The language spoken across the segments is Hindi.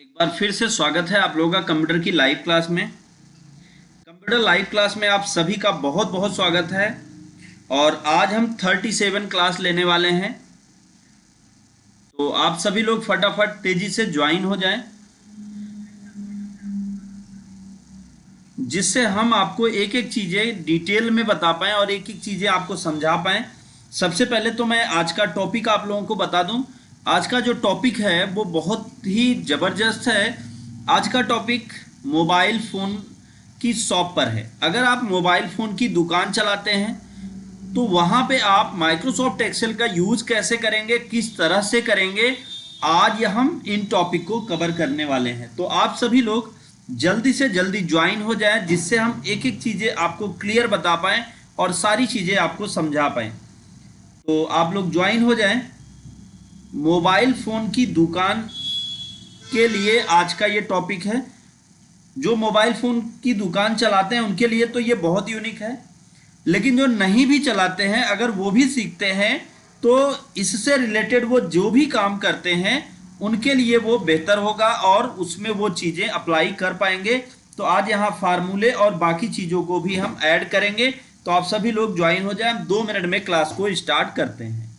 एक बार फिर से स्वागत है आप लोगों का कंप्यूटर की लाइव क्लास में। कंप्यूटर लाइव क्लास में आप सभी का बहुत बहुत स्वागत है। और आज हम 37 क्लास लेने वाले हैं, तो आप सभी लोग फटाफट तेजी से ज्वाइन हो जाएं, जिससे हम आपको एक एक चीज़ें डिटेल में बता पाएँ और एक एक चीज़ें आपको समझा पाएँ। सबसे पहले तो मैं आज का टॉपिक आप लोगों को बता दूं। आज का जो टॉपिक है वो बहुत ही ज़बरदस्त है। आज का टॉपिक मोबाइल फ़ोन की शॉप पर है। अगर आप मोबाइल फ़ोन की दुकान चलाते हैं तो वहाँ पे आप माइक्रोसॉफ्ट एक्सेल का यूज़ कैसे करेंगे, किस तरह से करेंगे, आज हम इन टॉपिक को कवर करने वाले हैं। तो आप सभी लोग जल्दी से जल्दी ज्वाइन हो जाएं, जिससे हम एक एक चीज़ें आपको क्लियर बता पाएँ और सारी चीज़ें आपको समझा पाएँ। तो आप लोग ज्वाइन हो जाएं। मोबाइल फ़ोन की दुकान के लिए आज का ये टॉपिक है। जो मोबाइल फ़ोन की दुकान चलाते हैं उनके लिए तो ये बहुत यूनिक है, लेकिन जो नहीं भी चलाते हैं अगर वो भी सीखते हैं तो इससे रिलेटेड वो जो भी काम करते हैं उनके लिए वो बेहतर होगा और उसमें वो चीज़ें अप्लाई कर पाएंगे। तो आज यहाँ फार्मूले और बाकी चीज़ों को भी हम ऐड करेंगे। तो आप सभी लोग ज्वाइन हो जाएं। हम 2 मिनट में क्लास को स्टार्ट करते हैं।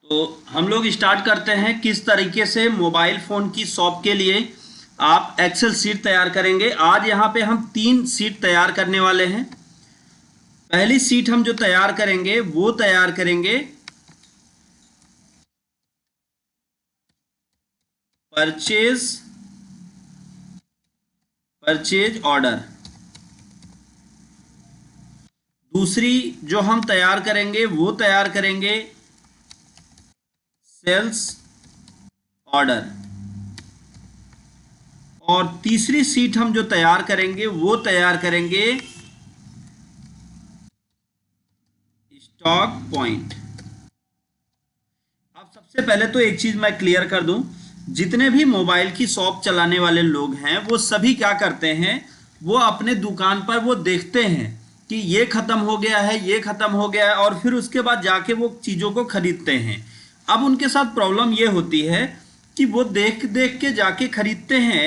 तो हम लोग स्टार्ट करते हैं किस तरीके से मोबाइल फ़ोन की शॉप के लिए आप एक्सेल सीट तैयार करेंगे। आज यहाँ पे हम 3 सीट तैयार करने वाले हैं। पहली सीट हम जो तैयार करेंगे वो तैयार करेंगे परचेज ऑर्डर। दूसरी जो हम तैयार करेंगे वो तैयार करेंगे सेल्स ऑर्डर। और तीसरी सीट हम जो तैयार करेंगे वो तैयार करेंगे स्टॉक पॉइंट। अब सबसे पहले तो एक चीज मैं क्लियर कर दूं, जितने भी मोबाइल की शॉप चलाने वाले लोग हैं वो सभी क्या करते हैं, वो अपने दुकान पर वो देखते हैं कि ये खत्म हो गया है, ये खत्म हो गया है, और फिर उसके बाद जाके वो चीज़ों को खरीदते हैं। अब उनके साथ प्रॉब्लम ये होती है कि वो देख देख के जाके खरीदते हैं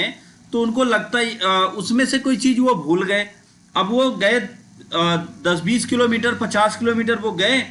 तो उनको लगता है उसमें से कोई चीज़ वो भूल गए। अब वो गए 10-20 किलोमीटर 50 किलोमीटर वो गए,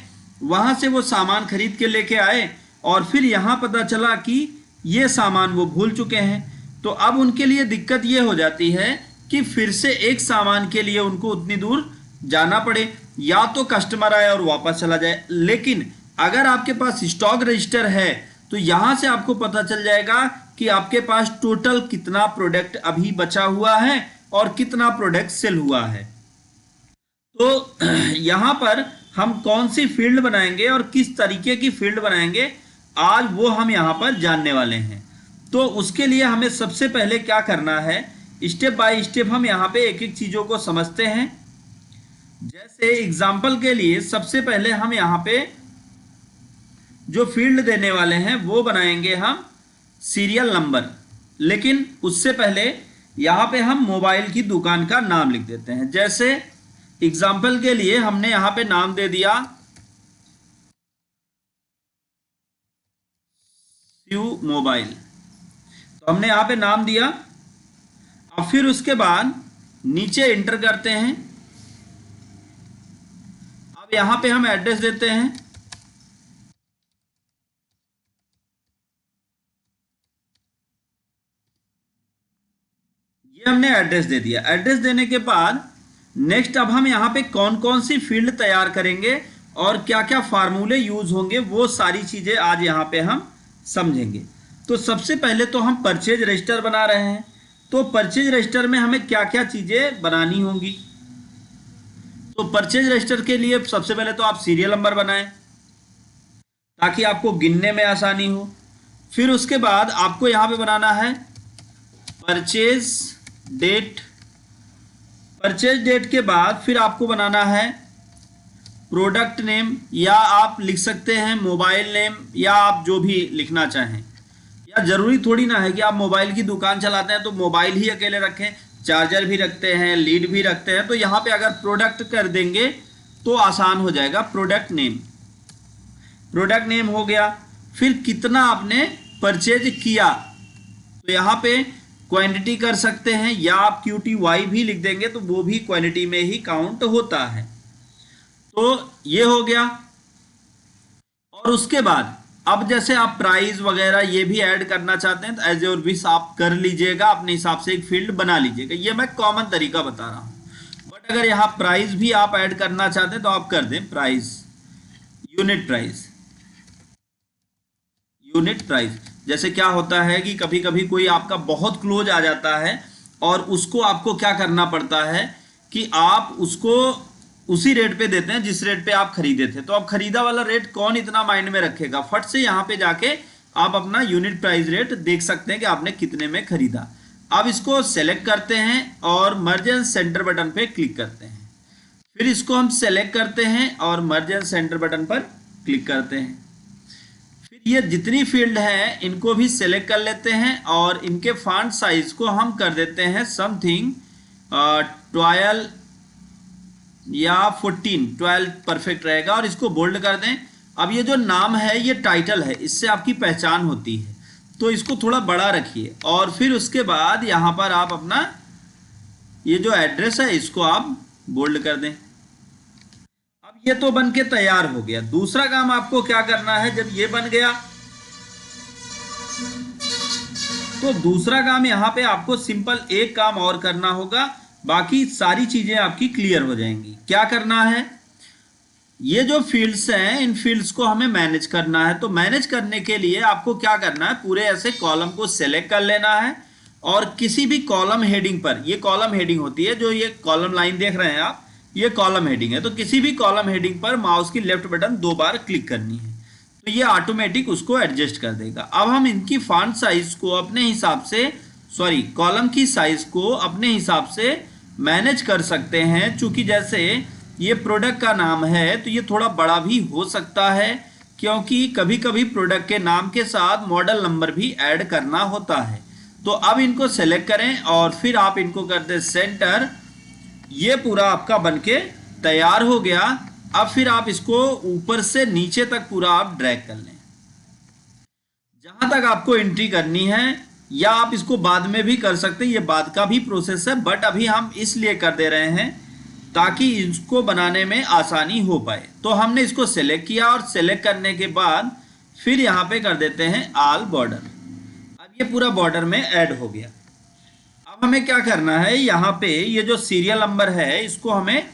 वहाँ से वो सामान खरीद के लेके आए और फिर यहाँ पता चला कि ये सामान वो भूल चुके हैं। तो अब उनके लिए दिक्कत ये हो जाती है कि फिर से एक सामान के लिए उनको उतनी दूर जाना पड़े, या तो कस्टमर आए और वापस चला जाए। लेकिन अगर आपके पास स्टॉक रजिस्टर है तो यहाँ से आपको पता चल जाएगा कि आपके पास टोटल कितना प्रोडक्ट अभी बचा हुआ है और कितना प्रोडक्ट सेल हुआ है। तो यहाँ पर हम कौन सी फील्ड बनाएंगे और किस तरीके की फील्ड बनाएंगे, आज वो हम यहाँ पर जानने वाले हैं। तो उसके लिए हमें सबसे पहले क्या करना है, स्टेप बाय स्टेप हम यहाँ पे एक एक चीज़ों को समझते हैं। जैसे एग्जाम्पल के लिए सबसे पहले हम यहाँ पे जो फील्ड देने वाले हैं वो बनाएंगे हम सीरियल नंबर। लेकिन उससे पहले यहाँ पे हम मोबाइल की दुकान का नाम लिख देते हैं। जैसे एग्जाम्पल के लिए हमने यहाँ पे नाम दे दिया शिव मोबाइल, तो हमने यहाँ पे नाम दिया। अब फिर उसके बाद नीचे एंटर करते हैं। अब यहाँ पे हम एड्रेस देते हैं। ये हमने एड्रेस दे दिया। एड्रेस देने के बाद नेक्स्ट अब हम यहाँ पे कौन कौन सी फील्ड तैयार करेंगे और क्या क्या फार्मूले यूज होंगे, वो सारी चीजें आज यहाँ पे हम समझेंगे। तो सबसे पहले तो हम परचेज रजिस्टर बना रहे हैं। तो परचेज रजिस्टर में हमें क्या क्या चीजें बनानी होंगी। तो परचेज रजिस्टर के लिए सबसे पहले तो आप सीरियल नंबर बनाएं ताकि आपको गिनने में आसानी हो। फिर उसके बाद आपको यहाँ पे बनाना है परचेज डेट। परचेज डेट के बाद फिर आपको बनाना है प्रोडक्ट नेम, या आप लिख सकते हैं मोबाइल नेम, या आप जो भी लिखना चाहें। या जरूरी थोड़ी ना है कि आप मोबाइल की दुकान चलाते हैं तो मोबाइल ही अकेले रखें, चार्जर भी रखते हैं, लीड भी रखते हैं। तो यहाँ पे अगर प्रोडक्ट कर देंगे तो आसान हो जाएगा। प्रोडक्ट नेम, प्रोडक्ट नेम हो गया। फिर कितना आपने परचेज किया, तो यहाँ पे क्वांटिटी कर सकते हैं, या आप QTY भी लिख देंगे तो वो भी क्वांटिटी में ही काउंट होता है। तो ये हो गया। और उसके बाद अब जैसे आप प्राइस वगैरह ये भी ऐड करना चाहते हैं तो एज योर विश आप कर लीजिएगा, अपने हिसाब से एक फील्ड बना लीजिएगा। ये मैं कॉमन तरीका बता रहा हूं। बट अगर यहाँ प्राइस भी आप ऐड करना चाहते हैं तो आप कर दें price, unit price, unit price. जैसे क्या होता है कि कभी कभी कोई आपका बहुत क्लोज आ जाता है और उसको आपको क्या करना पड़ता है कि आप उसको उसी रेट पे देते हैं जिस रेट पे आप खरीदे थे। तो अब खरीदा वाला रेट कौन इतना माइंड में रखेगा, फट से यहाँ पे जाके आप अपना यूनिट प्राइस रेट देख सकते हैं कि आपने कितने में खरीदा। अब इसको सेलेक्ट करते हैं और मर्ज एंड सेंटर बटन पे क्लिक करते हैं। फिर इसको हम सेलेक्ट करते हैं और मर्ज एंड सेंटर बटन पर क्लिक करते हैं। फिर ये जितनी फील्ड हैं इनको भी सेलेक्ट कर लेते हैं और इनके फॉन्ट साइज को हम कर देते हैं समथिंग 12 या 12 परफेक्ट रहेगा, और इसको बोल्ड कर दें। अब ये जो नाम है ये टाइटल है, इससे आपकी पहचान होती है, तो इसको थोड़ा बड़ा रखिए। और फिर उसके बाद यहाँ पर आप अपना ये जो एड्रेस है इसको आप बोल्ड कर दें। अब ये तो बन के तैयार हो गया। दूसरा काम आपको क्या करना है, जब ये बन गया तो दूसरा काम यहाँ पे आपको सिंपल एक काम और करना होगा, बाकी सारी चीजें आपकी क्लियर हो जाएंगी। क्या करना है, ये जो फील्ड्स हैं इन फील्ड्स को हमें मैनेज करना है। तो मैनेज करने के लिए आपको क्या करना है, पूरे ऐसे कॉलम को सेलेक्ट कर लेना है और किसी भी कॉलम हेडिंग पर, ये कॉलम हेडिंग होती है, जो ये कॉलम लाइन देख रहे हैं आप, ये कॉलम हेडिंग है। तो किसी भी कॉलम हेडिंग पर माउस की लेफ्ट बटन 2 बार क्लिक करनी है, तो ये ऑटोमेटिक उसको एडजस्ट कर देगा। अब हम इनकी फॉन्ट साइज को अपने हिसाब से, सॉरी कॉलम की साइज को अपने हिसाब से मैनेज कर सकते हैं। चूंकि जैसे ये प्रोडक्ट का नाम है तो ये थोड़ा बड़ा भी हो सकता है, क्योंकि कभी कभी प्रोडक्ट के नाम के साथ मॉडल नंबर भी ऐड करना होता है। तो अब इनको सेलेक्ट करें और फिर आप इनको कर दें सेंटर। ये पूरा आपका बनके तैयार हो गया। अब फिर आप इसको ऊपर से नीचे तक पूरा आप ड्रैग कर लें। जहां तक आपको एंट्री करनी है या आप इसको बाद में भी कर सकते हैं, ये बाद का भी प्रोसेस है, बट अभी हम इसलिए कर दे रहे हैं ताकि इसको बनाने में आसानी हो पाए। तो हमने इसको सेलेक्ट किया और सेलेक्ट करने के बाद फिर यहाँ पे कर देते हैं ऑल बॉर्डर। अब ये पूरा बॉर्डर में ऐड हो गया। अब हमें क्या करना है, यहाँ पे ये जो सीरियल नंबर है इसको हमें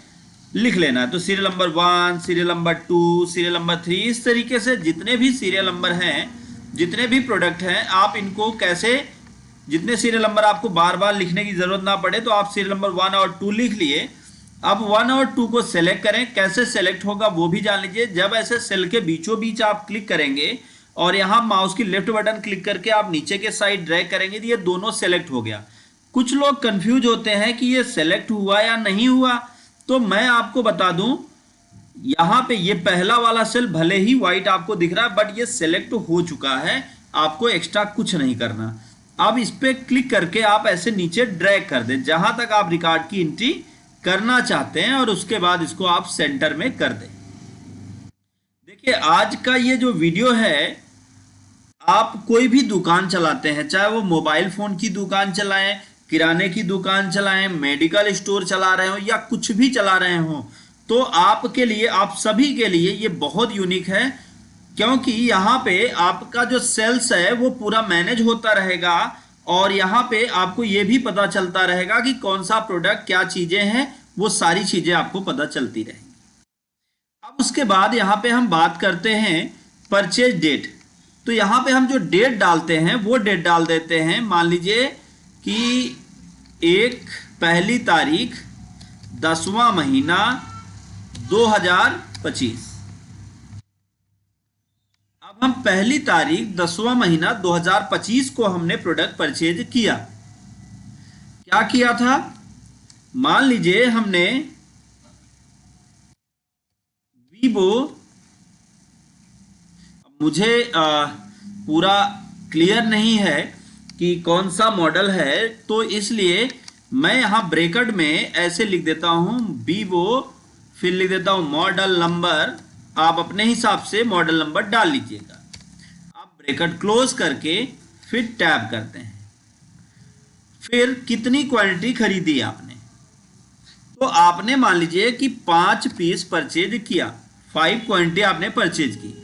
लिख लेना है। तो serial number 1, serial number 2, serial number 3, इस तरीके से जितने भी सीरियल नंबर हैं, जितने भी प्रोडक्ट हैं, आप इनको कैसे, जितने सीरियल नंबर आपको बार बार लिखने की ज़रूरत ना पड़े तो आप सीरियल नंबर 1 और 2 लिख लिए। अब 1 और 2 को सेलेक्ट करें, कैसे सेलेक्ट होगा वो भी जान लीजिए। जब ऐसे सेल के बीचों बीच आप क्लिक करेंगे और यहाँ माउस की लेफ्ट बटन क्लिक करके आप नीचे के साइड ड्रैग करेंगे तो ये दोनों सेलेक्ट हो गया। कुछ लोग कंफ्यूज होते हैं कि ये सेलेक्ट हुआ या नहीं हुआ, तो मैं आपको बता दूं, यहाँ पे ये पहला वाला सेल भले ही व्हाइट आपको दिख रहा है बट ये सेलेक्ट हो चुका है, आपको एक्स्ट्रा कुछ नहीं करना। अब इस पे क्लिक करके आप ऐसे नीचे ड्रैग कर दें जहां तक आप रिकॉर्ड की एंट्री करना चाहते हैं और उसके बाद इसको आप सेंटर में कर दें। देखिए आज का ये जो वीडियो है, आप कोई भी दुकान चलाते हैं, चाहे वो मोबाइल फोन की दुकान चलाएं, किराने की दुकान चलाएं, मेडिकल स्टोर चला रहे हो या कुछ भी चला रहे हो, तो आपके लिए, आप सभी के लिए ये बहुत यूनिक है, क्योंकि यहाँ पे आपका जो सेल्स है वो पूरा मैनेज होता रहेगा और यहाँ पे आपको ये भी पता चलता रहेगा कि कौन सा प्रोडक्ट, क्या चीजें हैं, वो सारी चीजें आपको पता चलती रहेंगी। अब उसके बाद यहाँ पे हम बात करते हैं परचेज डेट। तो यहाँ पे हम जो डेट डालते हैं वो डेट डाल देते हैं, मान लीजिए कि 1 तारीख 10वां महीना 2025। अब हम 1 तारीख 10वां महीना 2025 को हमने प्रोडक्ट परचेज किया। क्या किया था, मान लीजिए हमने वीवो, मुझे पूरा क्लियर नहीं है कि कौन सा मॉडल है, तो इसलिए मैं यहाँ ब्रैकेट में ऐसे लिख देता हूँ वीवो, फिर लिख देता हूँ मॉडल नंबर। आप अपने हिसाब से मॉडल नंबर डाल लीजिएगा। आप ब्रैकेट क्लोज करके फिर टैब करते हैं। फिर कितनी क्वांटिटी खरीदी आपने, तो आपने मान लीजिए कि 5 पीस परचेज किया, 5 क्वांटिटी आपने परचेज की।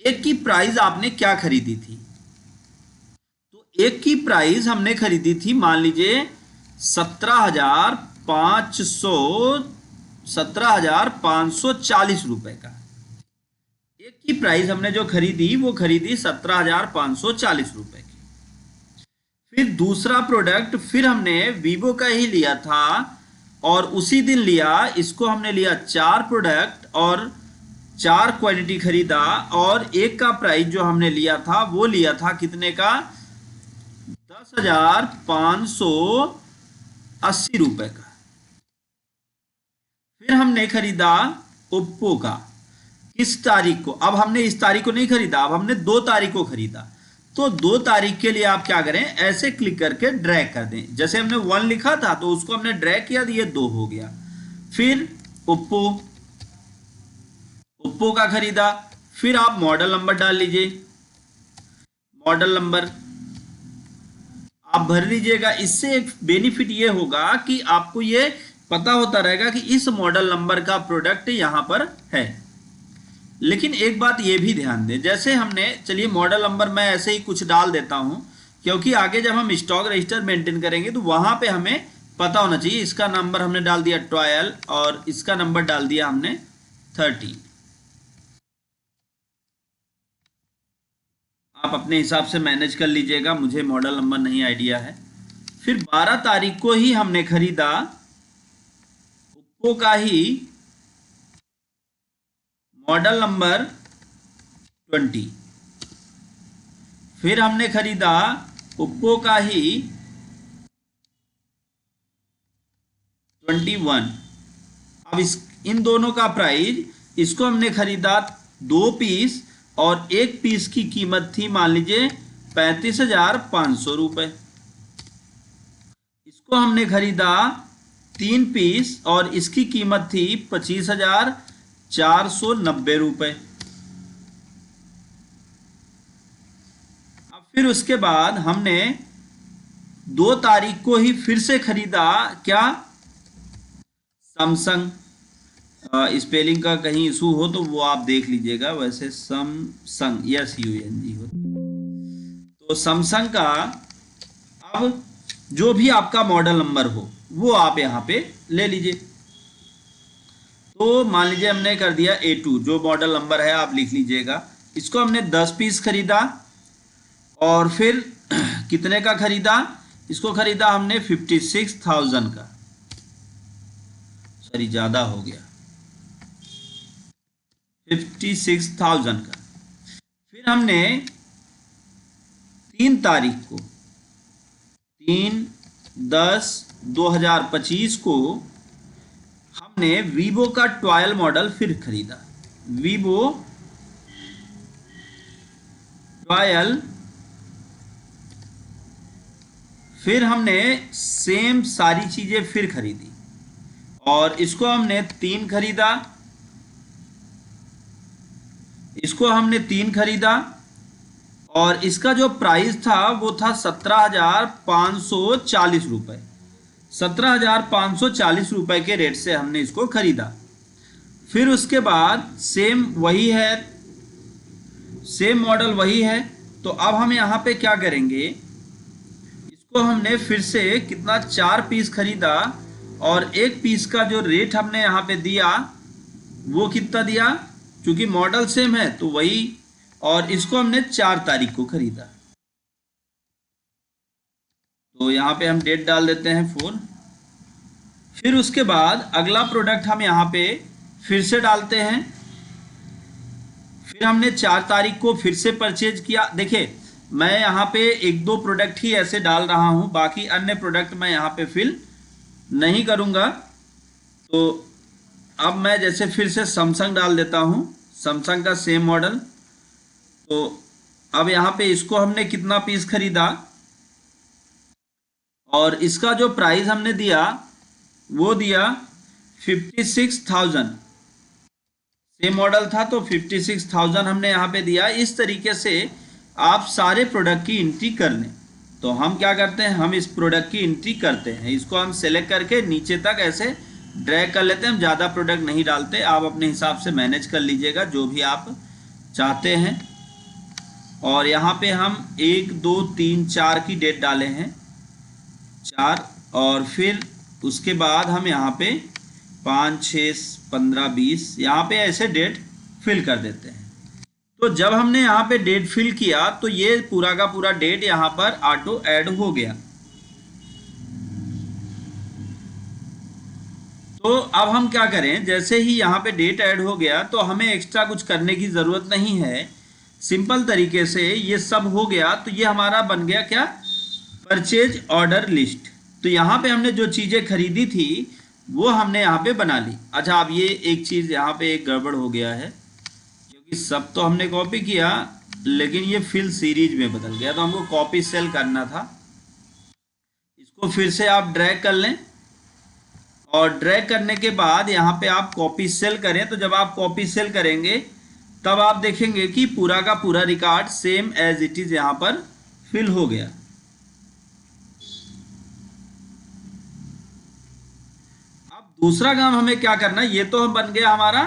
एक की प्राइस आपने क्या खरीदी थी, तो एक की प्राइस हमने खरीदी थी मान लीजिए 17,540 रुपए का। एक की प्राइस हमने जो खरीदी वो खरीदी 17,540 रुपए की। फिर दूसरा प्रोडक्ट फिर हमने वीवो का ही लिया था और उसी दिन लिया, इसको हमने लिया 4 प्रोडक्ट और 4 क्वांटिटी खरीदा और एक का प्राइस जो हमने लिया था वो लिया था कितने का, 10,580 रुपए का। फिर हमने खरीदा ओप्पो का, किस तारीख को, अब हमने इस तारीख को नहीं खरीदा, अब हमने 2 तारीख को खरीदा। तो 2 तारीख के लिए आप क्या करें, ऐसे क्लिक करके ड्रैग कर दें। जैसे हमने 1 लिखा था तो उसको हमने ड्रैग किया तो ये 2 हो गया। फिर ओप्पो का खरीदा, फिर आप मॉडल नंबर डाल लीजिए, मॉडल नंबर आप भर लीजिएगा। इससे एक बेनिफिट ये होगा कि आपको ये पता होता रहेगा कि इस मॉडल नंबर का प्रोडक्ट यहां पर है। लेकिन एक बात ये भी ध्यान दें, जैसे हमने, चलिए मॉडल नंबर मैं ऐसे ही कुछ डाल देता हूं, क्योंकि आगे जब हम स्टॉक रजिस्टर मेंटेन करेंगे तो वहां पे हमें पता होना चाहिए। इसका नंबर हमने डाल दिया 12 और इसका नंबर डाल दिया हमने 13। आप अपने हिसाब से मैनेज कर लीजिएगा, मुझे मॉडल नंबर नहीं आइडिया है। फिर 12 तारीख को ही हमने खरीदा ओप्पो का ही मॉडल नंबर 20। फिर हमने खरीदा ओप्पो का ही 21। अब इन दोनों का प्राइस, इसको हमने खरीदा 2 पीस और 1 पीस की कीमत थी मान लीजिए 35,500 रुपए। इसको हमने खरीदा 3 पीस और इसकी कीमत थी 25,490 रुपए। अब फिर उसके बाद हमने 2 तारीख को ही फिर से खरीदा क्या, सैमसंग। स्पेलिंग का कहीं इशू हो तो वो आप देख लीजिएगा, वैसे सैमसंग SUNG हो। तो सैमसंग का अब जो भी आपका मॉडल नंबर हो वो आप यहाँ पे ले लीजिए। तो मान लीजिए हमने कर दिया A2, जो मॉडल नंबर है आप लिख लीजिएगा। इसको हमने 10 पीस खरीदा और फिर कितने का खरीदा, इसको खरीदा हमने 56,000 का, सॉरी ज़्यादा हो गया, 56,000 का। फिर हमने 3 तारीख को 3/10/2025 को हमने वीवो का 12 मॉडल फिर खरीदा, वीवो 12। फिर हमने सेम सारी चीजें फिर खरीदी और इसको हमने 3 खरीदा, इसको हमने 3 खरीदा और इसका जो प्राइस था वो था 17,540 रुपये, 17,540 रुपये के रेट से हमने इसको खरीदा। फिर उसके बाद सेम वही है, सेम मॉडल वही है। तो अब हम यहाँ पे क्या करेंगे, इसको हमने फिर से कितना 4 पीस खरीदा और एक पीस का जो रेट हमने यहाँ पे दिया वो कितना दिया, क्योंकि मॉडल सेम है तो वही, और इसको हमने 4 तारीख को खरीदा। तो यहाँ पे हम डेट डाल देते हैं 4। फिर उसके बाद अगला प्रोडक्ट हम यहाँ पे फिर से डालते हैं। फिर हमने 4 तारीख को फिर से परचेज किया। देखिए मैं यहाँ पे 1-2 प्रोडक्ट ही ऐसे डाल रहा हूँ, बाकी अन्य प्रोडक्ट मैं यहाँ पे फिल नहीं करूँगा। तो अब मैं जैसे फिर से सैमसंग डाल देता हूँ, सैमसंग का सेम मॉडल। तो अब यहाँ पे इसको हमने कितना पीस खरीदा और इसका जो प्राइस हमने दिया वो दिया 56,000, सेम मॉडल था तो 56,000 हमने यहाँ पे दिया। इस तरीके से आप सारे प्रोडक्ट की एंट्री कर लें। तो हम क्या करते हैं, हम इस प्रोडक्ट की एंट्री करते हैं, इसको हम सेलेक्ट करके नीचे तक ऐसे ड्रैग कर लेते हैं। हम ज़्यादा प्रोडक्ट नहीं डालते, आप अपने हिसाब से मैनेज कर लीजिएगा जो भी आप चाहते हैं। और यहाँ पे हम 1 2 3 4 की डेट डाले हैं, 4, और फिर उसके बाद हम यहाँ पे 5 6 15 20 यहाँ पे ऐसे डेट फिल कर देते हैं। तो जब हमने यहाँ पे डेट फिल किया तो ये पूरा का पूरा डेट यहाँ पर ऑटो ऐड हो गया। तो अब हम क्या करें, जैसे ही यहाँ पे डेट ऐड हो गया तो हमें एक्स्ट्रा कुछ करने की ज़रूरत नहीं है। सिंपल तरीके से ये सब हो गया तो ये हमारा बन गया क्या, परचेज ऑर्डर लिस्ट। तो यहाँ पे हमने जो चीज़ें खरीदी थी वो हमने यहाँ पे बना ली। अच्छा, अब ये एक चीज़ यहाँ पे एक गड़बड़ हो गया है, क्योंकि सब तो हमने कॉपी किया लेकिन ये फिल सीरीज में बदल गया, तो हमको कॉपी सेल करना था। इसको फिर से आप ड्रैग कर लें और ड्रैग करने के बाद यहाँ पे आप कॉपी सेल करें। तो जब आप कॉपी सेल करेंगे तब आप देखेंगे कि पूरा का पूरा record same as it is यहाँ पर फिल हो गया। अब दूसरा काम हमें क्या करना है, ये तो हम बन गया हमारा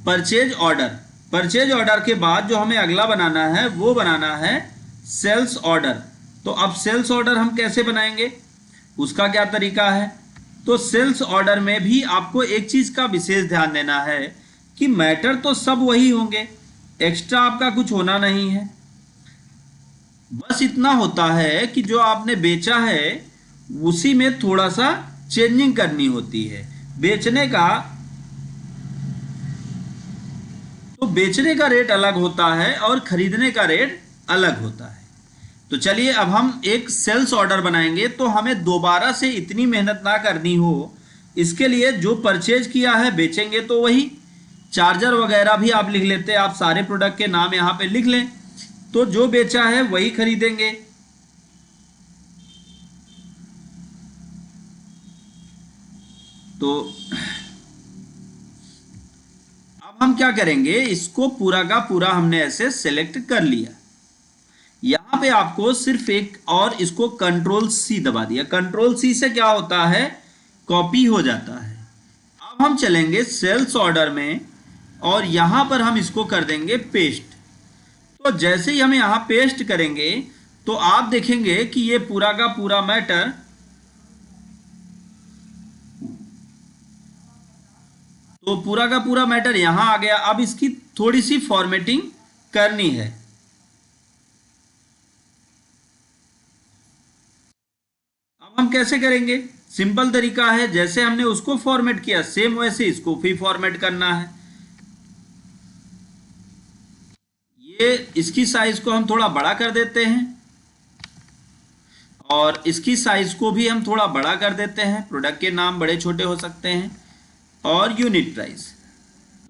परचेज ऑर्डर। परचेज ऑर्डर के बाद जो हमें अगला बनाना है वो बनाना है सेल्स ऑर्डर। तो अब सेल्स ऑर्डर हम कैसे बनाएंगे, उसका क्या तरीका है। तो सेल्स ऑर्डर में भी आपको एक चीज़ का विशेष ध्यान देना है कि मैटर तो सब वही होंगे, एक्स्ट्रा आपका कुछ होना नहीं है। बस इतना होता है कि जो आपने बेचा है उसी में थोड़ा सा चेंजिंग करनी होती है। बेचने का रेट अलग होता है और खरीदने का रेट अलग होता है। तो चलिए अब हम एक सेल्स ऑर्डर बनाएंगे। तो हमें दोबारा से इतनी मेहनत ना करनी हो, इसके लिए जो परचेज किया है बेचेंगे तो वही। चार्जर वगैरह भी आप लिख लेते हैं, आप सारे प्रोडक्ट के नाम यहाँ पे लिख लें, तो जो बेचा है वही खरीदेंगे। तो अब हम क्या करेंगे, इसको पूरा का पूरा हमने ऐसे सेलेक्ट कर लिया। यहाँ यहाँ पे आपको सिर्फ एक और इसको कंट्रोल सी दबा दिया। कंट्रोल सी से क्या होता है, कॉपी हो जाता है। अब हम चलेंगे सेल्स ऑर्डर में और यहां पर हम इसको कर देंगे पेस्ट। तो जैसे ही हम यहां पेस्ट करेंगे तो आप देखेंगे कि ये पूरा का पूरा मैटर यहां आ गया। अब इसकी थोड़ी सी फॉर्मेटिंग करनी है। अब हम कैसे करेंगे, सिंपल तरीका है, जैसे हमने उसको फॉर्मेट किया सेम वैसे इसको भी फॉर्मेट करना है। ये इसकी साइज को हम थोड़ा बड़ा कर देते हैं और इसकी साइज को भी हम थोड़ा बड़ा कर देते हैं। प्रोडक्ट के नाम बड़े छोटे हो सकते हैं और यूनिट प्राइस।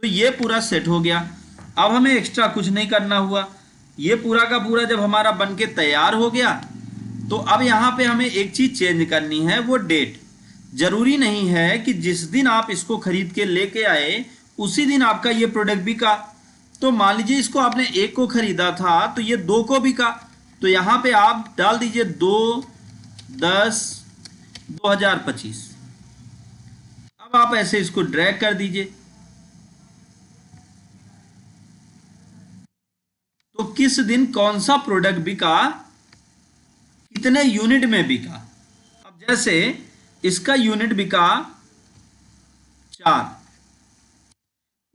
तो ये पूरा सेट हो गया। अब हमें एक्स्ट्रा कुछ नहीं करना हुआ। ये पूरा का पूरा जब हमारा बन के तैयार हो गया तो अब यहाँ पे हमें एक चीज चेंज करनी है, वो डेट। जरूरी नहीं है कि जिस दिन आप इसको खरीद के लेके आए उसी दिन आपका ये प्रोडक्ट बिका। तो मान लीजिए इसको आपने 1 को खरीदा था तो ये 2 को बिका, तो यहाँ पे आप डाल दीजिए 2/10/2025। अब आप ऐसे इसको ड्रैग कर दीजिए। तो किस दिन कौन सा प्रोडक्ट बिका, कितने यूनिट में बिका। अब जैसे इसका यूनिट बिका 4,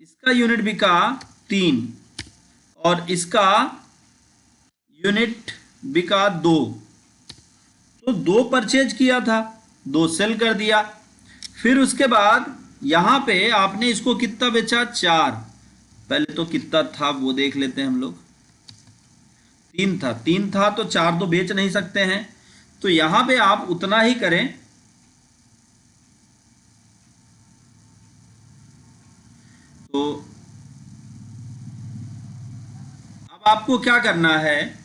इसका यूनिट बिका 3 और इसका यूनिट बिका 2। तो 2 परचेज किया था, 2 सेल कर दिया। फिर उसके बाद यहां पे आपने इसको कितना बेचा, 4। पहले तो कितना था वो देख लेते हैं हम लोग। 3 था तो 4 तो बेच नहीं सकते हैं, तो यहां पे आप उतना ही करें। तो अब आपको क्या करना है,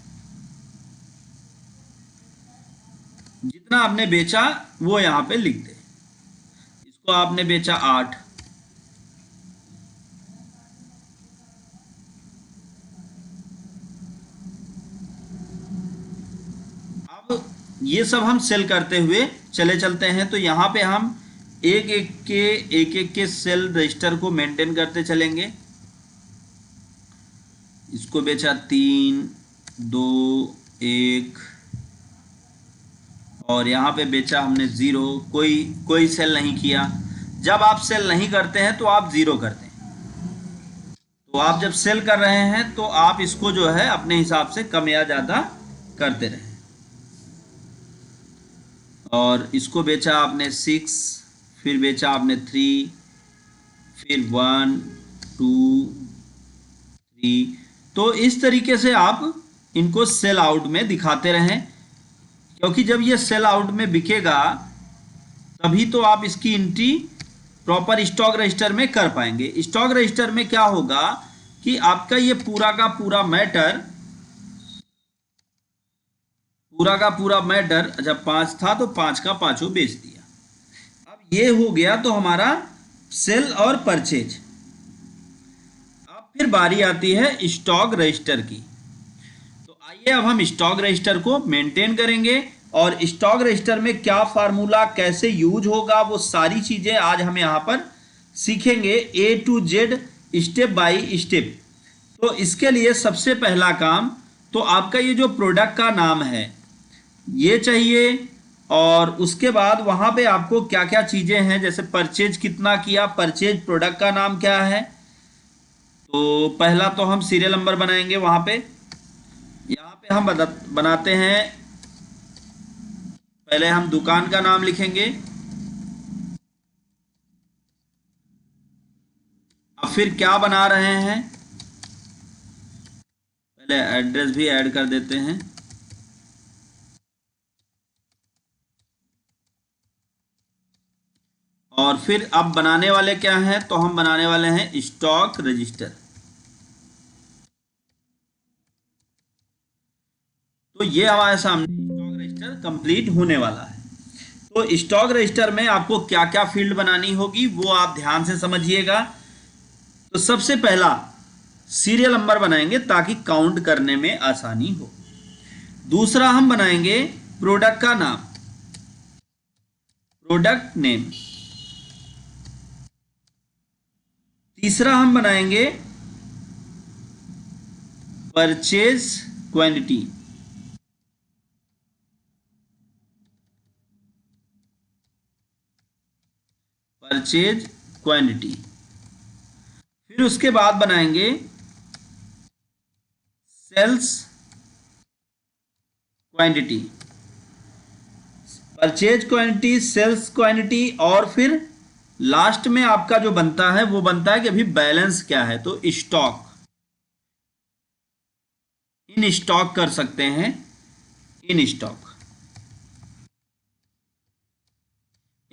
जितना आपने बेचा वो यहां पे लिख दे। इसको आपने बेचा 8, अब ये सब हम सेल करते हुए चले चलते हैं। तो यहां पे हम एक एक के सेल रजिस्टर को मेंटेन करते चलेंगे। इसको बेचा 3, 2, 1 और यहाँ पे बेचा हमने 0। कोई सेल नहीं किया। जब आप सेल नहीं करते हैं तो आप 0 करते हैं। तो आप जब सेल कर रहे हैं तो आप इसको जो है अपने हिसाब से कम या ज़्यादा करते रहें। और इसको बेचा आपने 6, फिर बेचा आपने 3, फिर 1, 2, 3। तो इस तरीके से आप इनको सेल आउट में दिखाते रहें, क्योंकि जब ये सेल आउट में बिकेगा तभी तो आप इसकी एंट्री प्रॉपर स्टॉक रजिस्टर में कर पाएंगे। स्टॉक रजिस्टर में क्या होगा कि आपका ये पूरा का पूरा मैटर जब 5 था तो 5 का 5 बेच दिया। अब ये हो गया तो हमारा सेल और परचेज। अब फिर बारी आती है स्टॉक रजिस्टर की। तो आइए अब हम स्टॉक रजिस्टर को मेंटेन करेंगे और स्टॉक रजिस्टर में क्या फार्मूला कैसे यूज होगा वो सारी चीजें आज हम यहाँ पर सीखेंगे A to Z step by step. तो इसके लिए सबसे पहला काम तो आपका ये जो प्रोडक्ट का नाम है ये चाहिए, और उसके बाद वहां पे आपको क्या क्या चीजें हैं, जैसे परचेज कितना किया, परचेज प्रोडक्ट का नाम क्या है। तो पहला तो हम सीरियल नंबर बनाएंगे। वहां पे यहाँ पे हम बनाते हैं, पहले हम दुकान का नाम लिखेंगे, अब फिर क्या बना रहे हैं, पहले एड्रेस भी ऐड कर देते हैं। और फिर अब बनाने वाले क्या हैं, तो हम बनाने वाले हैं स्टॉक रजिस्टर। तो ये हमारे सामने स्टॉक रजिस्टर कंप्लीट होने वाला है। तो स्टॉक रजिस्टर में आपको क्या क्या फील्ड बनानी होगी वो आप ध्यान से समझिएगा। तो सबसे पहला सीरियल नंबर बनाएंगे ताकि काउंट करने में आसानी हो। दूसरा हम बनाएंगे प्रोडक्ट का नाम, प्रोडक्ट नेम। तीसरा हम बनाएंगे परचेज क्वांटिटी। Purchase quantity. फिर उसके बाद बनाएंगे sales quantity. Purchase quantity, sales quantity, और फिर लास्ट में आपका जो बनता है वो बनता है कि अभी बैलेंस क्या है, तो स्टॉक, इन स्टॉक कर सकते हैं, इन स्टॉक,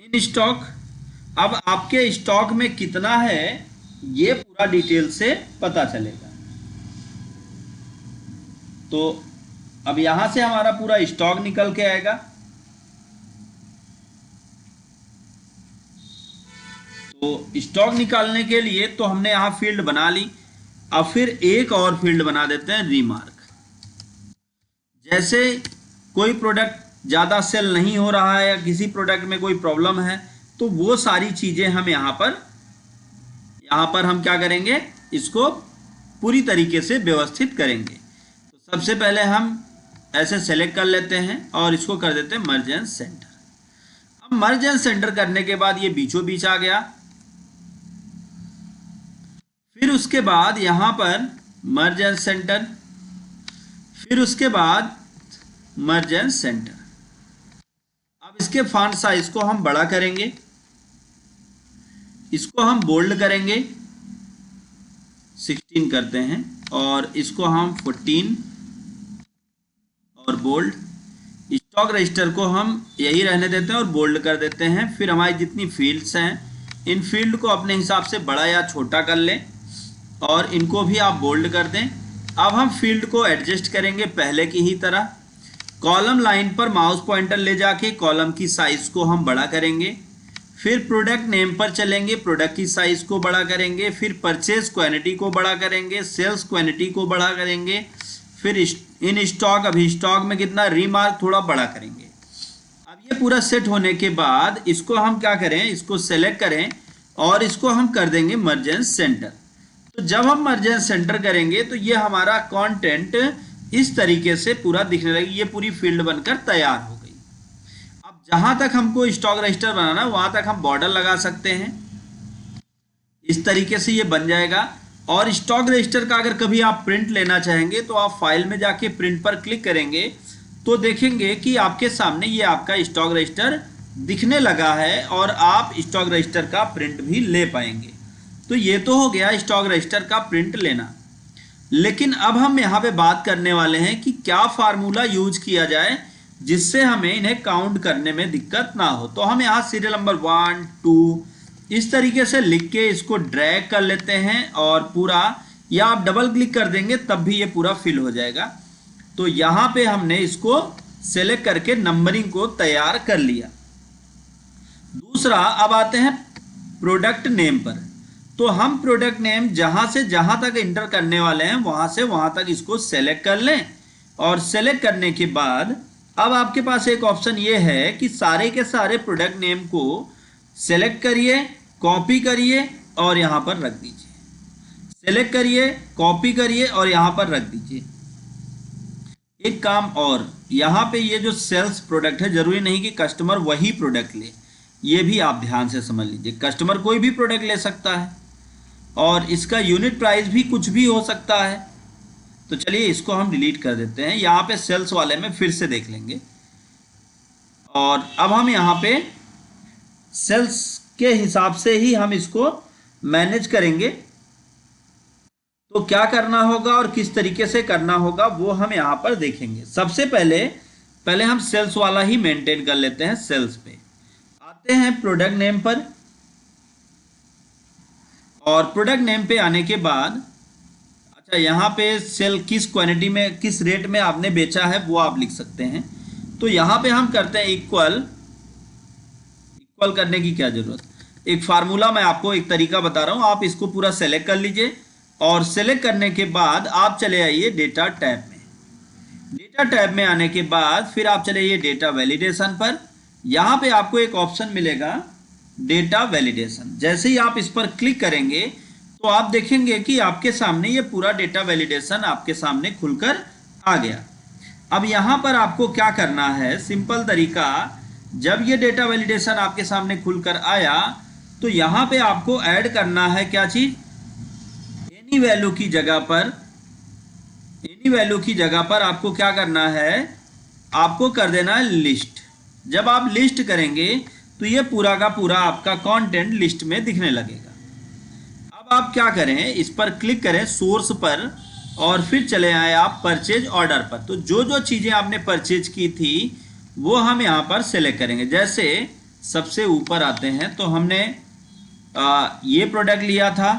इन स्टॉक। अब आपके स्टॉक में कितना है ये पूरा डिटेल से पता चलेगा। तो अब यहां से हमारा पूरा स्टॉक निकल के आएगा। तो स्टॉक निकालने के लिए तो हमने यहां फील्ड बना ली। अब फिर एक और फील्ड बना देते हैं रिमार्क। जैसे कोई प्रोडक्ट ज़्यादा सेल नहीं हो रहा है या किसी प्रोडक्ट में कोई प्रॉब्लम है तो वो सारी चीज़ें हम यहाँ पर हम क्या करेंगे, इसको पूरी तरीके से व्यवस्थित करेंगे। तो सबसे पहले हम ऐसे सेलेक्ट कर लेते हैं और इसको कर देते हैं मर्ज एंड सेंटर। अब मर्ज एंड सेंटर करने के बाद ये बीचों बीच आ गया। फिर उसके बाद यहाँ पर मर्ज एंड सेंटर, फिर उसके बाद मर्ज एंड सेंटर। अब इसके फॉन्ट साइज को हम बड़ा करेंगे, इसको हम बोल्ड करेंगे, 16 करते हैं, और इसको हम 14 और बोल्ड। स्टॉक रजिस्टर को हम यही रहने देते हैं और बोल्ड कर देते हैं। फिर हमारी जितनी फील्ड्स हैं इन फील्ड को अपने हिसाब से बड़ा या छोटा कर लें और इनको भी आप बोल्ड कर दें। अब हम फील्ड को एडजस्ट करेंगे पहले की ही तरह। कॉलम लाइन पर माउस पॉइंटर ले जाके कॉलम की साइज को हम बड़ा करेंगे। फिर प्रोडक्ट नेम पर चलेंगे, प्रोडक्ट की साइज को बड़ा करेंगे। फिर परचेज क्वांटिटी को बड़ा करेंगे, सेल्स क्वांटिटी को बड़ा करेंगे। फिर इन स्टॉक, अभी स्टॉक में कितना, रिमार्क थोड़ा बड़ा करेंगे। अब ये पूरा सेट होने के बाद इसको हम क्या करें, इसको सेलेक्ट करें और इसको हम कर देंगे मर्ज एंड सेंटर। तो जब हम मर्ज एंड सेंटर करेंगे तो ये हमारा कंटेंट इस तरीके से पूरा दिखने लगी, ये पूरी फील्ड बनकर तैयार हो गई। अब जहां तक हमको स्टॉक रजिस्टर बनाना है वहां तक हम बॉर्डर लगा सकते हैं। इस तरीके से ये बन जाएगा। और स्टॉक रजिस्टर का अगर कभी आप प्रिंट लेना चाहेंगे तो आप फाइल में जाके प्रिंट पर क्लिक करेंगे तो देखेंगे कि आपके सामने ये आपका स्टॉक रजिस्टर दिखने लगा है और आप स्टॉक रजिस्टर का प्रिंट भी ले पाएंगे। तो ये तो हो गया स्टॉक रजिस्टर का प्रिंट लेना। लेकिन अब हम यहाँ पे बात करने वाले हैं कि क्या फार्मूला यूज किया जाए जिससे हमें इन्हें काउंट करने में दिक्कत ना हो। तो हम यहाँ सीरियल नंबर 1, 2 इस तरीके से लिख के इसको ड्रैग कर लेते हैं और पूरा, या आप डबल क्लिक कर देंगे तब भी ये पूरा फिल हो जाएगा। तो यहाँ पे हमने इसको सेलेक्ट करके नंबरिंग को तैयार कर लिया। दूसरा, अब आते हैं प्रोडक्ट नेम पर। तो हम प्रोडक्ट नेम जहां से जहां तक इंटर करने वाले हैं वहां से वहां तक इसको सेलेक्ट कर लें। और सेलेक्ट करने के बाद अब आपके पास एक ऑप्शन ये है कि सारे के सारे प्रोडक्ट नेम को सेलेक्ट करिए, कॉपी करिए और यहां पर रख दीजिए। सेलेक्ट करिए, कॉपी करिए और यहां पर रख दीजिए। एक काम और, यहां पे ये जो सेल्स प्रोडक्ट है जरूरी नहीं कि कस्टमर वही प्रोडक्ट ले, ये भी आप ध्यान से समझ लीजिए। कस्टमर कोई भी प्रोडक्ट ले सकता है और इसका यूनिट प्राइस भी कुछ भी हो सकता है। तो चलिए इसको हम डिलीट कर देते हैं। यहाँ पे सेल्स वाले में फिर से देख लेंगे और अब हम यहाँ पे सेल्स के हिसाब से ही हम इसको मैनेज करेंगे। तो क्या करना होगा और किस तरीके से करना होगा वो हम यहाँ पर देखेंगे। सबसे पहले हम सेल्स वाला ही मेंटेन कर लेते हैं। सेल्स पे आते हैं प्रोडक्ट नेम पर और प्रोडक्ट नेम पे आने के बाद अच्छा यहाँ पे सेल किस क्वांटिटी में, किस रेट में आपने बेचा है वो आप लिख सकते हैं। तो यहाँ पे हम करते हैं इक्वल करने की क्या जरूरत, एक फार्मूला मैं आपको एक तरीका बता रहा हूँ, आप इसको पूरा सेलेक्ट कर लीजिए और सेलेक्ट करने के बाद आप चले आइए डेटा टैब में। डेटा डेटा टैब में आने के बाद फिर आप चले ये डेटा वैलिडेशन पर। यहाँ पे आपको एक ऑप्शन मिलेगा डेटा वैलिडेशन। जैसे ही आप इस पर क्लिक करेंगे तो आप देखेंगे कि आपके सामने ये पूरा डेटा वैलिडेशन आपके सामने खुलकर आ गया। अब यहाँ पर आपको क्या करना है, सिंपल तरीका, जब ये डेटा वैलिडेशन आपके सामने खुलकर आया तो यहाँ पे आपको ऐड करना है क्या चीज, एनी वैल्यू की जगह पर, एनी वैल्यू की जगह पर आपको क्या करना है, आपको कर देना है लिस्ट। जब आप लिस्ट करेंगे तो ये पूरा का पूरा आपका कंटेंट लिस्ट में दिखने लगेगा। अब आप क्या करें, इस पर क्लिक करें सोर्स पर और फिर चले आए आप परचेज ऑर्डर पर। तो जो जो चीज़ें आपने परचेज की थी वो हम यहाँ पर सेलेक्ट करेंगे। जैसे सबसे ऊपर आते हैं तो हमने ये प्रोडक्ट लिया था,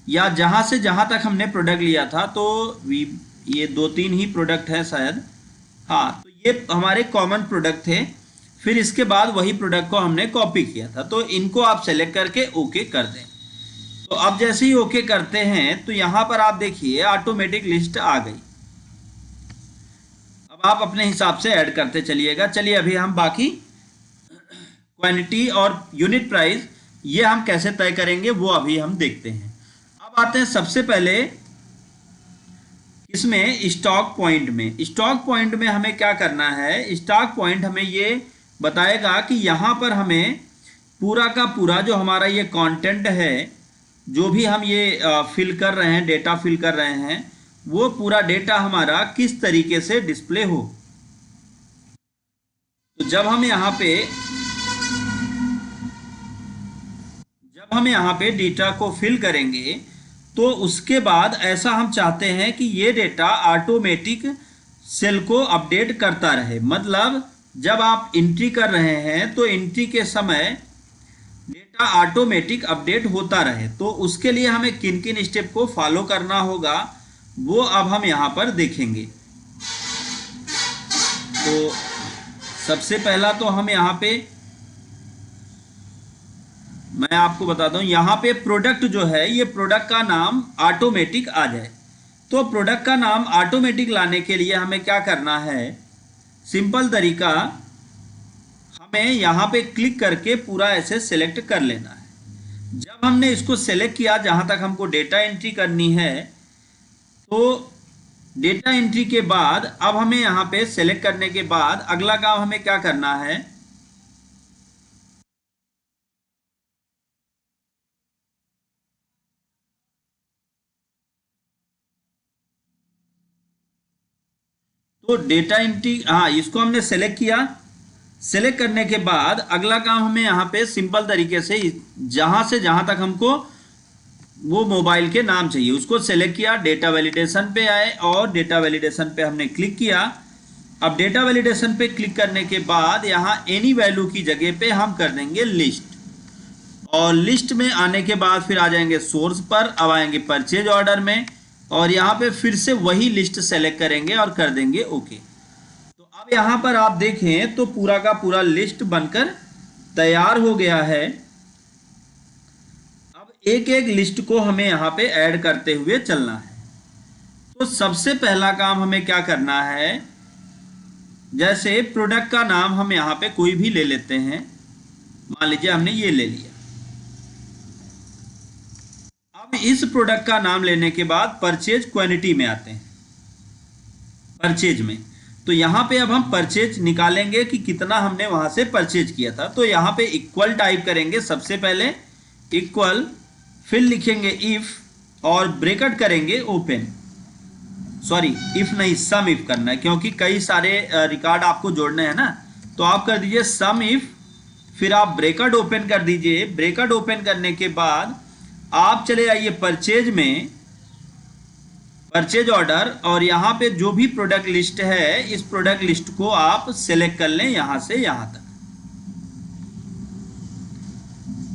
या जहाँ से जहाँ तक हमने प्रोडक्ट लिया था, तो ये 2-3 ही प्रोडक्ट है शायद, हाँ, तो ये हमारे कॉमन प्रोडक्ट थे। फिर इसके बाद वही प्रोडक्ट को हमने कॉपी किया था, तो इनको आप सेलेक्ट करके ओके कर दें। तो अब जैसे ही ओके करते हैं तो यहाँ पर आप देखिए ऑटोमेटिक लिस्ट आ गई। अब आप अपने हिसाब से ऐड करते चलिएगा। चलिए अभी हम बाकी क्वांटिटी और यूनिट प्राइस ये हम कैसे तय करेंगे वो अभी हम देखते हैं। अब आते हैं सबसे पहले इसमें स्टॉक पॉइंट में। स्टॉक पॉइंट में हमें क्या करना है, स्टॉक पॉइंट हमें ये बताएगा कि यहाँ पर हमें पूरा का पूरा जो हमारा ये कंटेंट है, जो भी हम ये फिल कर रहे हैं, डेटा फिल कर रहे हैं, वो पूरा डेटा हमारा किस तरीके से डिस्प्ले हो। तो जब हम यहाँ पे डेटा को फिल करेंगे तो उसके बाद ऐसा हम चाहते हैं कि ये डेटा ऑटोमेटिक सेल को अपडेट करता रहे। मतलब जब आप एंट्री कर रहे हैं तो एंट्री के समय डेटा ऑटोमेटिक अपडेट होता रहे। तो उसके लिए हमें किन किन स्टेप को फॉलो करना होगा वो अब हम यहाँ पर देखेंगे। तो सबसे पहला तो हम यहाँ पे, मैं आपको बताता हूँ, यहाँ पे प्रोडक्ट जो है ये प्रोडक्ट का नाम ऑटोमेटिक आ जाए। तो प्रोडक्ट का नाम ऑटोमेटिक लाने के लिए हमें क्या करना है, सिंपल तरीका, हमें यहाँ पे क्लिक करके पूरा ऐसे सेलेक्ट कर लेना है। जब हमने इसको सेलेक्ट किया, जहाँ तक हमको डेटा एंट्री करनी है, तो डेटा एंट्री के बाद अब हमें यहाँ पे सेलेक्ट करने के बाद अगला काम हमें क्या करना है, तो डेटा एंट्री, हाँ, इसको हमने सेलेक्ट किया। सेलेक्ट करने के बाद अगला काम हमें यहाँ पे सिंपल तरीके से जहाँ से जहाँ तक हमको वो मोबाइल के नाम चाहिए उसको सेलेक्ट किया, डेटा वैलिडेशन पे आए और डेटा वैलिडेशन पे हमने क्लिक किया। अब डेटा वैलिडेशन पे क्लिक करने के बाद यहाँ एनी वैल्यू की जगह पे हम कर देंगे लिस्ट, और लिस्ट में आने के बाद फिर आ जाएंगे सोर्स पर, अब आएंगे परचेज ऑर्डर में और यहाँ पे फिर से वही लिस्ट सेलेक्ट करेंगे और कर देंगे ओके। तो अब यहाँ पर आप देखें तो पूरा का पूरा लिस्ट बनकर तैयार हो गया है। अब एक एक लिस्ट को हमें यहाँ पे ऐड करते हुए चलना है। तो सबसे पहला काम हमें क्या करना है, जैसे प्रोडक्ट का नाम हम यहाँ पे कोई भी ले लेते हैं, मान लीजिए हमने ये ले लिया। अब इस प्रोडक्ट का नाम लेने के बाद परचेज क्वांटिटी में आते हैं, परचेज में। तो यहाँ पे अब हम परचेज निकालेंगे कि कितना हमने वहां से परचेज किया था। तो यहाँ पे इक्वल टाइप करेंगे, सबसे पहले इक्वल, फिर लिखेंगे इफ और ब्रैकेट करेंगे ओपन, सॉरी इफ नहीं सम इफ करना है क्योंकि कई सारे रिकॉर्ड आपको जोड़ने हैं ना। तो आप कर दीजिए सम इफ, फिर आप ब्रैकेट ओपन कर दीजिए। ब्रैकेट ओपन करने के बाद आप चले आइए परचेज में, परचेज ऑर्डर, और यहाँ पे जो भी प्रोडक्ट लिस्ट है इस प्रोडक्ट लिस्ट को आप सेलेक्ट कर लें यहाँ से यहाँ तक।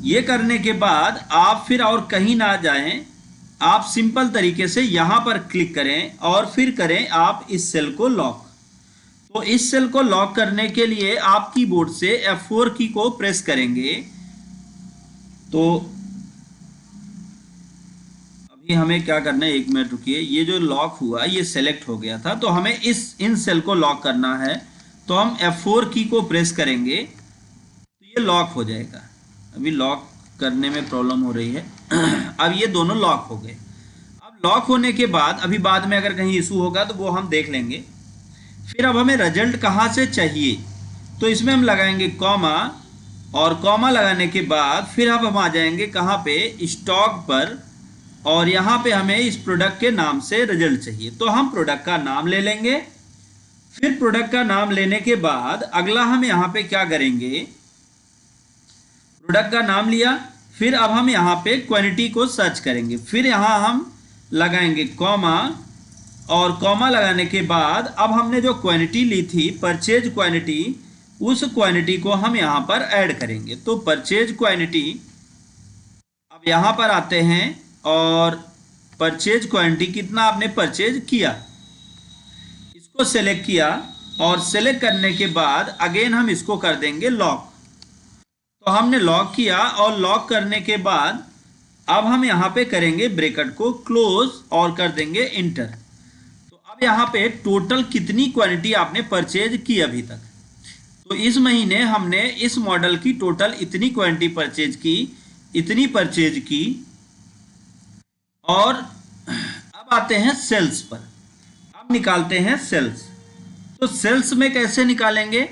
ये करने के बाद आप फिर और कहीं ना जाएं, आप सिंपल तरीके से यहाँ पर क्लिक करें और फिर करें आप इस सेल को लॉक। तो इस सेल को लॉक करने के लिए आप कीबोर्ड से F4 की को प्रेस करेंगे। तो अभी हमें क्या करना है, 1 मिनट रुकिए। ये जो लॉक हुआ ये सेलेक्ट हो गया था, तो हमें इन सेल को लॉक करना है। तो हम F4 की को प्रेस करेंगे तो ये लॉक हो जाएगा। अभी लॉक करने में प्रॉब्लम हो रही है। अब ये दोनों लॉक हो गए। अब लॉक होने के बाद अभी बाद में अगर कहीं इशू होगा तो वो हम देख लेंगे। फिर अब हमें रिजल्ट कहाँ से चाहिए, तो इसमें हम लगाएंगे कॉमा, और कॉमा लगाने के बाद फिर अब हम आ जाएंगे कहाँ पे, स्टॉक पर, और यहाँ पे हमें इस प्रोडक्ट के नाम से रिजल्ट चाहिए। तो हम प्रोडक्ट का नाम ले लेंगे। फिर प्रोडक्ट का नाम लेने के बाद अगला हम यहाँ पे क्या करेंगे, प्रोडक्ट का नाम लिया, फिर अब हम यहाँ पे क्वांटिटी को सर्च करेंगे। फिर यहाँ हम लगाएंगे कॉमा, और कॉमा लगाने के बाद अब हमने जो क्वांटिटी ली थी परचेज क्वांटिटी, उस क्वांटिटी को हम यहाँ पर ऐड करेंगे। तो परचेज क्वांटिटी, अब यहाँ पर आते हैं और परचेज क्वांटिटी कितना आपने परचेज किया, इसको सेलेक्ट किया, और सेलेक्ट करने के बाद अगेन हम इसको कर देंगे लॉक। तो हमने लॉक किया, और लॉक करने के बाद अब हम यहाँ पे करेंगे ब्रैकेट को क्लोज और कर देंगे इंटर। तो अब यहाँ पे टोटल कितनी क्वांटिटी आपने परचेज की अभी तक, तो इस महीने हमने इस मॉडल की टोटल इतनी क्वांटिटी परचेज की, इतनी परचेज की। और अब आते हैं सेल्स पर, अब निकालते हैं सेल्स। तो सेल्स में कैसे निकालेंगे,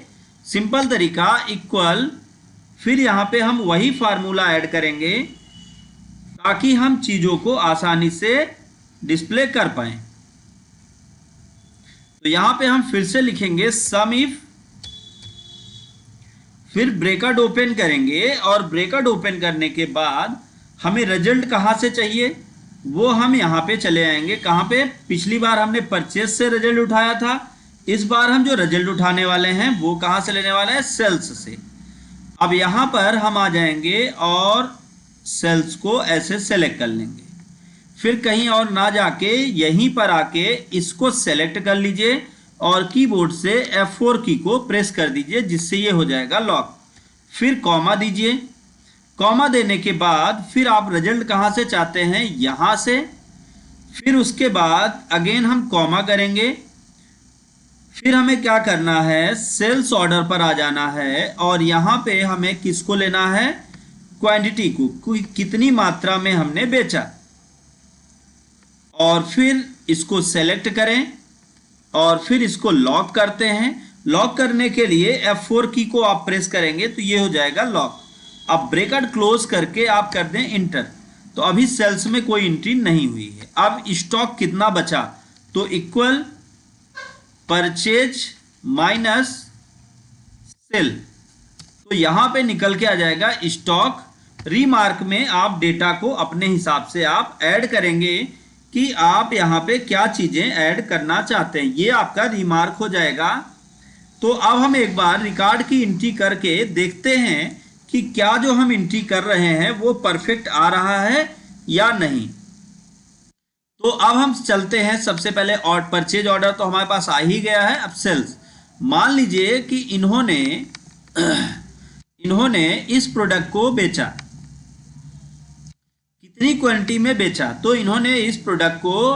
सिंपल तरीका, इक्वल, फिर यहाँ पे हम वही फार्मूला ऐड करेंगे ताकि हम चीज़ों को आसानी से डिस्प्ले कर पाएं। तो यहाँ पे हम फिर से लिखेंगे सम इफ, फिर ब्रैकेट ओपन करेंगे, और ब्रैकेट ओपन करने के बाद हमें रिजल्ट कहाँ से चाहिए, वो हम यहाँ पे चले आएंगे। कहाँ पे, पिछली बार हमने परचेज से रिजल्ट उठाया था, इस बार हम जो रिजल्ट उठाने वाले हैं वो कहाँ से लेने वाले हैं, सेल्स से। अब यहाँ पर हम आ जाएंगे और सेल्स को ऐसे सेलेक्ट कर लेंगे। फिर कहीं और ना जाके यहीं पर आके इसको सेलेक्ट कर लीजिए, और कीबोर्ड से F4 की को प्रेस कर दीजिए, जिससे ये हो जाएगा लॉक। फिर कॉमा दीजिए, कॉमा देने के बाद फिर आप रिजल्ट कहाँ से चाहते हैं, यहाँ से। फिर उसके बाद अगेन हम कॉमा करेंगे। फिर हमें क्या करना है, सेल्स ऑर्डर पर आ जाना है, और यहाँ पे हमें किसको लेना है, क्वांटिटी को, कितनी मात्रा में हमने बेचा। और फिर इसको सेलेक्ट करें, और फिर इसको लॉक करते हैं। लॉक करने के लिए F4 की को आप प्रेस करेंगे तो ये हो जाएगा लॉक। अब ब्रैकेट क्लोज करके आप कर दें इंटर। तो अभी सेल्स में कोई एंट्री नहीं हुई है। अब स्टॉक कितना बचा, तो इक्वल परचेज माइनस सेल, तो यहाँ पे निकल के आ जाएगा स्टॉक। रीमार्क में आप डेटा को अपने हिसाब से आप ऐड करेंगे कि आप यहाँ पे क्या चीज़ें ऐड करना चाहते हैं, ये आपका रीमार्क हो जाएगा। तो अब हम एक बार रिकॉर्ड की एंट्री करके देखते हैं कि क्या जो हम एंट्री कर रहे हैं वो परफेक्ट आ रहा है या नहीं। तो अब हम चलते हैं, सबसे पहले और परचेज ऑर्डर तो हमारे पास आ ही गया है। अब सेल्स, मान लीजिए कि इन्होंने इस प्रोडक्ट को बेचा, कितनी क्वांटिटी में बेचा, तो इन्होंने इस प्रोडक्ट को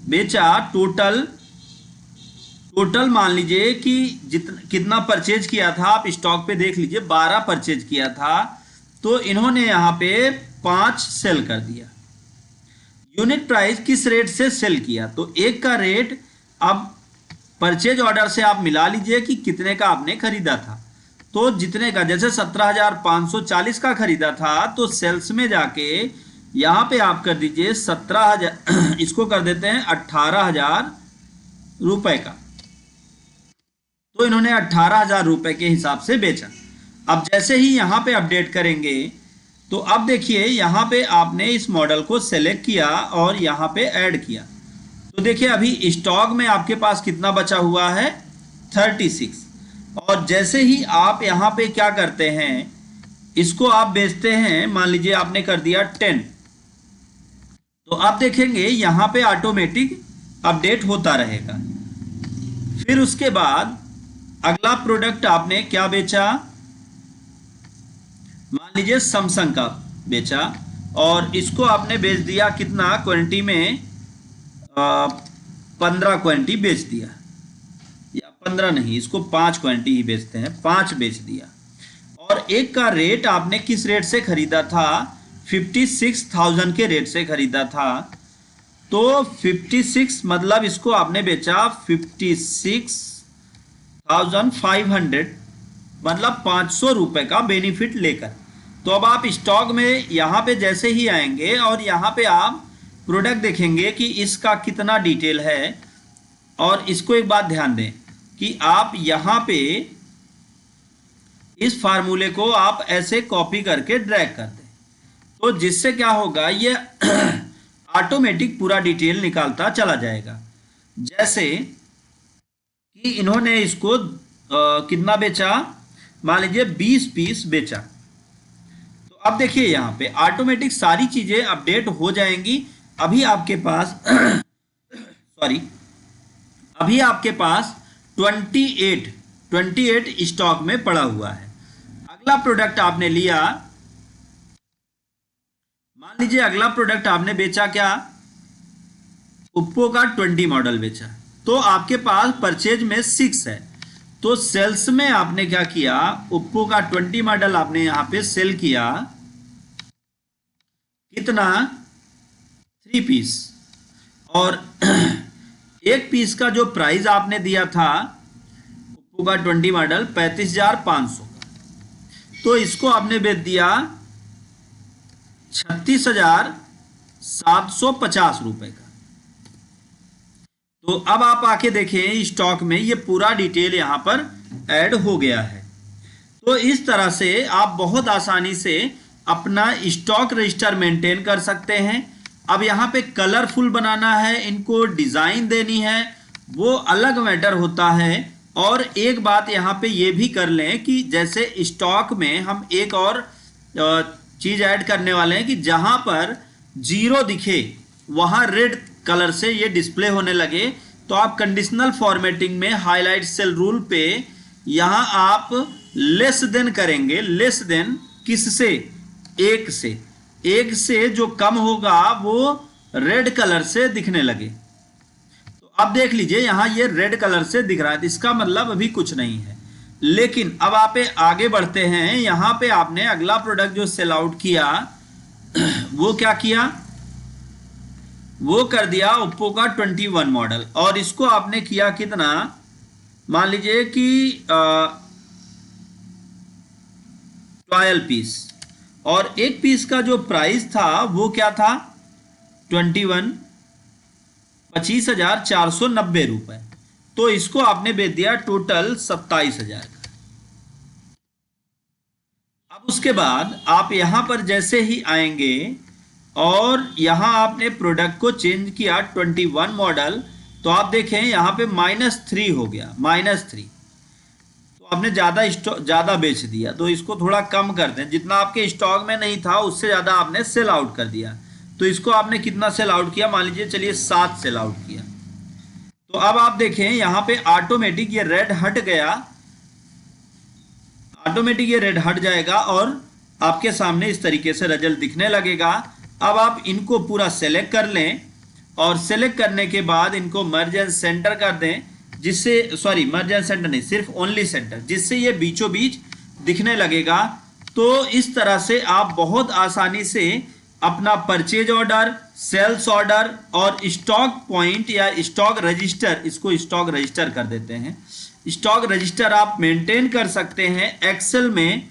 बेचा टोटल मान लीजिए कि कितना परचेज किया था, आप स्टॉक पे देख लीजिए 12 परचेज किया था, तो इन्होंने यहाँ पे 5 सेल कर दिया। यूनिट प्राइस किस रेट से सेल किया, तो एक का रेट, अब परचेज ऑर्डर से आप मिला लीजिए कि कितने का आपने खरीदा था। तो जितने का, जैसे 17,540 का खरीदा था, तो सेल्स में जाके यहाँ पे आप कर दीजिए 17,000, इसको कर देते हैं 18,000 रुपए का। तो इन्होंने 18,000 रुपए के हिसाब से बेचा। अब जैसे ही यहाँ पे अपडेट करेंगे तो अब देखिए यहाँ पे आपने इस मॉडल को सेलेक्ट किया और यहाँ पे ऐड किया, तो देखिए अभी स्टॉक में आपके पास कितना बचा हुआ है, 36। और जैसे ही आप यहाँ पे क्या करते हैं, इसको आप बेचते हैं, मान लीजिए आपने कर दिया 10, तो आप देखेंगे यहाँ पे ऑटोमेटिक अपडेट होता रहेगा। फिर उसके बाद अगला प्रोडक्ट आपने क्या बेचा, मान लीजिए सैमसंग का बेचा, और इसको आपने बेच दिया कितना क्वांटिटी में, 15 क्वांटिटी बेच दिया, या 15 नहीं, इसको 5 क्वांटिटी ही बेचते हैं, 5 बेच दिया। और एक का रेट आपने किस रेट से खरीदा था, 56,000 के रेट से खरीदा था। तो 56 मतलब इसको आपने बेचा 56,500, मतलब 500 रुपए का बेनिफिट लेकर। तो अब आप स्टॉक में यहाँ पे जैसे ही आएंगे और यहाँ पे आप प्रोडक्ट देखेंगे कि इसका कितना डिटेल है। और इसको एक बात ध्यान दें कि आप यहाँ पे इस फार्मूले को आप ऐसे कॉपी करके ड्रैग कर दें, तो जिससे क्या होगा, ये ऑटोमेटिक पूरा डिटेल निकालता चला जाएगा। जैसे कि इन्होंने इसको कितना बेचा, मान लीजिए 20 पीस बेचा। तो अब देखिए यहाँ पे ऑटोमेटिक सारी चीजें अपडेट हो जाएंगी। अभी आपके पास सॉरी, अभी आपके पास 28 स्टॉक में पड़ा हुआ है। अगला प्रोडक्ट आपने लिया, मान लीजिए अगला प्रोडक्ट आपने बेचा क्या, ओप्पो का 20 मॉडल बेचा। तो आपके पास परचेज में 6 है, तो सेल्स में आपने क्या किया, ओप्पो का 20 मॉडल आपने यहां पे सेल किया कितना, 3 पीस। और एक पीस का जो प्राइस आपने दिया था ओप्पो का 20 मॉडल 35,500, तो इसको आपने बेच दिया 36,750 रुपए का। तो अब आप आके देखें स्टॉक में ये पूरा डिटेल यहां पर ऐड हो गया है। तो इस तरह से आप बहुत आसानी से अपना स्टॉक रजिस्टर मेंटेन कर सकते हैं। अब यहाँ पे कलरफुल बनाना है, इनको डिजाइन देनी है, वो अलग मैटर होता है। और एक बात यहाँ पे ये भी कर लें कि जैसे स्टॉक में हम एक और चीज ऐड करने वाले हैं कि जहां पर 0 दिखे वहां रेड कलर से ये डिस्प्ले होने लगे, तो आप कंडीशनल फॉर्मेटिंग में हाईलाइट सेल रूल पे यहां आप लेस देन करेंगे। लेस देन किससे, 1 से। 1 से जो कम होगा वो रेड कलर से दिखने लगे। तो अब देख लीजिए यहां ये रेड कलर से दिख रहा है, इसका मतलब अभी कुछ नहीं है। लेकिन अब आप आगे बढ़ते हैं, यहां पे आपने अगला प्रोडक्ट जो सेल आउट किया वो क्या किया, वो कर दिया ओप्पो का 21 मॉडल। और इसको आपने किया कितना, मान लीजिए कि 12 पीस। और एक पीस का जो प्राइस था वो क्या था, 21, 25,490 रुपए। तो इसको आपने बेच दिया टोटल 27,000 का। अब उसके बाद आप यहां पर जैसे ही आएंगे और यहां आपने प्रोडक्ट को चेंज किया 21 मॉडल, तो आप देखें यहां पे -3 हो गया, -3। तो आपने ज्यादा बेच दिया, तो इसको थोड़ा कम कर दें। जितना आपके स्टॉक में नहीं था उससे ज्यादा आपने सेल आउट कर दिया। तो इसको आपने कितना सेल आउट किया, मान लीजिए चलिए 7 सेल आउट किया। तो अब आप देखें यहां पे ऑटोमेटिक ये रेड हट गया, ऑटोमेटिक ये रेड हट जाएगा और आपके सामने इस तरीके से रिजल्ट दिखने लगेगा। अब आप इनको पूरा सेलेक्ट कर लें और सेलेक्ट करने के बाद इनको मर्ज एंड सेंटर कर दें, जिससे मर्ज एंड सेंटर नहीं, सिर्फ ओनली सेंटर, जिससे ये बीचों बीच दिखने लगेगा। तो इस तरह से आप बहुत आसानी से अपना परचेज ऑर्डर, सेल्स ऑर्डर और स्टॉक पॉइंट या स्टॉक रजिस्टर, इसको स्टॉक रजिस्टर कर देते हैं, स्टॉक रजिस्टर आप मेंटेन कर सकते हैं एक्सेल में।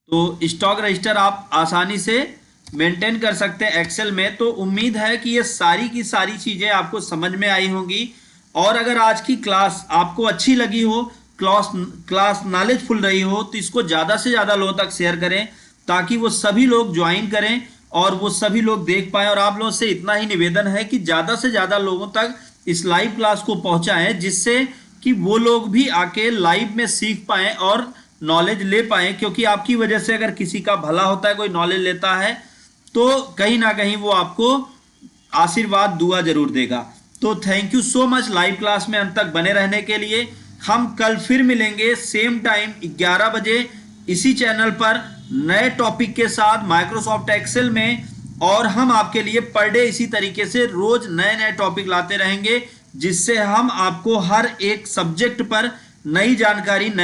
तो स्टॉक रजिस्टर आप आसानी से मेंटेन कर सकते हैं एक्सेल में। तो उम्मीद है कि ये सारी की सारी चीजें आपको समझ में आई होंगी। और अगर आज की क्लास आपको अच्छी लगी हो, क्लास नॉलेजफुल रही हो, तो इसको ज़्यादा से ज़्यादा लोगों तक शेयर करें ताकि वो सभी लोग ज्वाइन करें और वो सभी लोग देख पाएं। और आप लोगों से इतना ही निवेदन है कि ज़्यादा से ज़्यादा लोगों तक इस लाइव क्लास को पहुंचाएं, जिससे कि वो लोग भी आके लाइव में सीख पाएं और नॉलेज ले पाएं। क्योंकि आपकी वजह से अगर किसी का भला होता है, कोई नॉलेज लेता है, तो कहीं ना कहीं वो आपको आशीर्वाद दुआ जरूर देगा। तो thank you so much live class में अंत तक बने रहने के लिए। हम कल फिर मिलेंगे सेम टाइम 11 बजे इसी चैनल पर नए टॉपिक के साथ माइक्रोसॉफ्ट एक्सेल में, और हम आपके लिए पर डे इसी तरीके से रोज नए नए टॉपिक लाते रहेंगे, जिससे हम आपको हर एक सब्जेक्ट पर नई जानकारी, नए